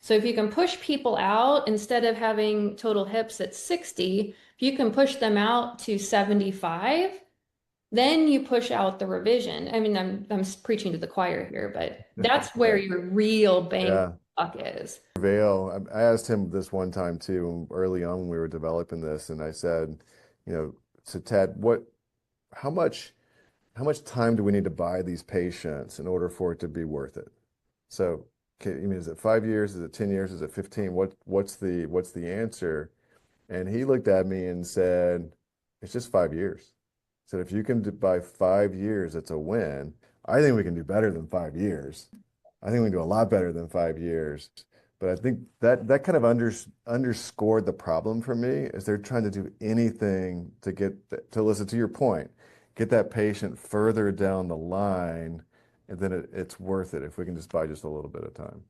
So if you can push people out instead of having total hips at 60, if you can push them out to 75, then you push out the revision. I mean, I'm preaching to the choir here, but that's where Right. your real bang for Yeah. the buck is. Prevail. I asked him this one time too, early on when we were developing this, and I said, you know, so Ted, how much, how much time do we need to buy these patients in order for it to be worth it? So, okay, I mean, is it 5 years? Is it 10 years? Is it 15? What's the answer? And he looked at me and said, it's just 5 years. He said, if you can buy 5 years, it's a win. I think we can do better than 5 years. I think we can do a lot better than 5 years. But I think that kind of underscored the problem for me is they're trying to do anything to to listen to your point, get that patient further down the line, and then it's worth it if we can just buy just a little bit of time.